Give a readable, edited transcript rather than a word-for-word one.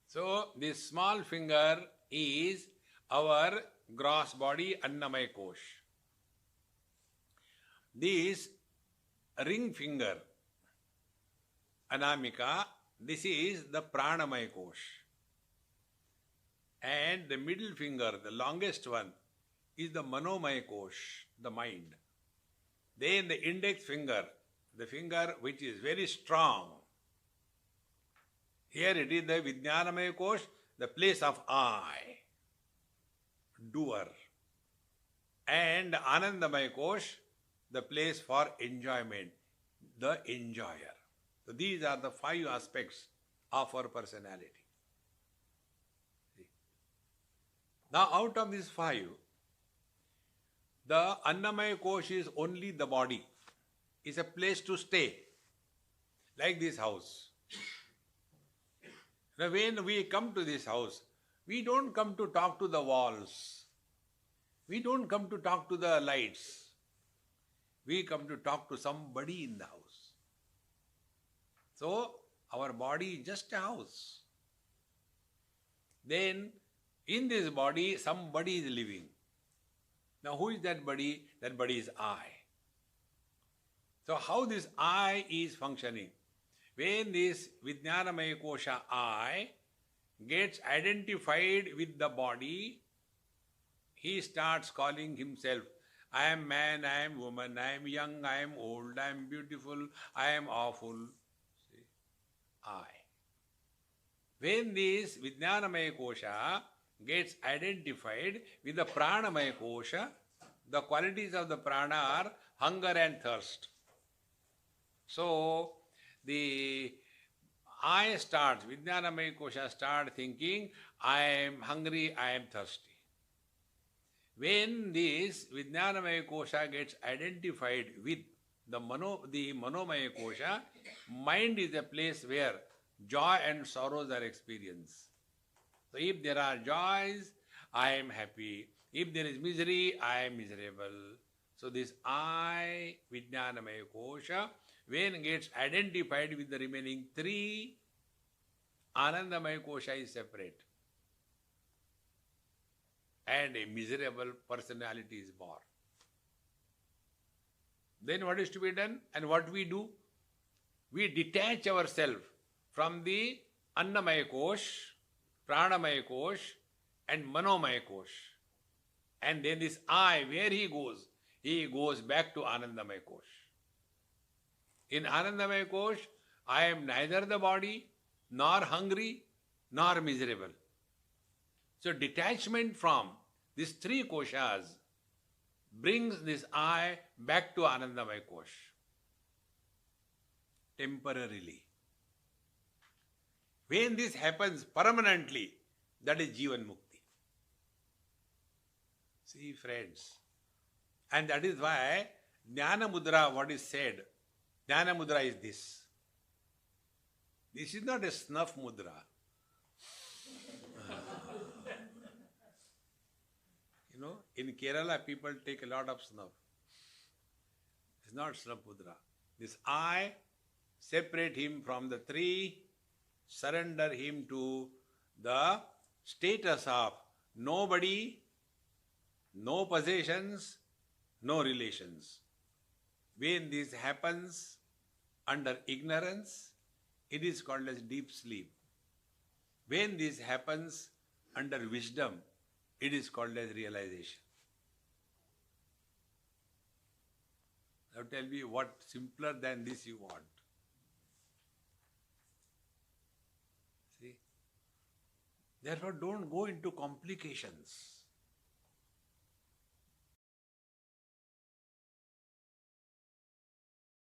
So this small finger is our gross body Annamaya Kosh. This ring finger Anamika, this is the Pranamaya Kosh. And the middle finger, the longest one, is the Manomaya Kosh, the mind. Then the index finger, the finger which is very strong. Here it is the Vijnanamaya Kosh, the place of I, doer. And Anandamaya Kosh, the place for enjoyment, the enjoyer. So these are the 5 aspects of our personality. Now out of these 5, the Annamaya Kosh is only the body. It's a place to stay, like this house. Now when we come to this house, we don't come to talk to the walls. We don't come to talk to the lights. We come to talk to somebody in the house. So our body is just a house. Then in this body, somebody is living. Now who is that body? That body is I. So how this I is functioning? When this Vijnanamaya Kosha I gets identified with the body, he starts calling himself, I am man, I am woman, I am young, I am old, I am beautiful, I am awful. See? I. When this Vijnanamaya Kosha gets identified with the Pranamaya Kosha, the qualities of the prana are hunger and thirst. So, the I starts, Vijnanamaya Kosha starts thinking, I am hungry, I am thirsty. When this Vijnanamaya Kosha gets identified with the Manomaya Kosha, mind is a place where joy and sorrows are experienced. So if there are joys, I am happy. If there is misery, I am miserable. So this I, Vijnanamaya Kosha, when gets identified with the remaining 3, Anandamaya Kosha is separate. And a miserable personality is born. Then what is to be done? And what we do? We detach ourselves from the Annamaya Kosh, Pranamaya Kosh and Manomaya Kosh. And then this I, where he goes back to Anandamaya Kosh. In Anandamaya Kosh, I am neither the body, nor hungry, nor miserable. So detachment from these 3 koshas brings this I back to Anandamaya Kosh. Temporarily. When this happens permanently, that is Jivan Mukti. See friends, and that is why Jnana Mudra, what is said, Jnana Mudra is this. This is not a snuff mudra. You know, in Kerala people take a lot of snuff. It's not snuff mudra. This I, separate him from the 3, surrender him to the status of nobody, no possessions, no relations. When this happens under ignorance, it is called as deep sleep. When this happens under wisdom, it is called as realization. Now tell me what simpler than this you want. See? Therefore don't go into complications.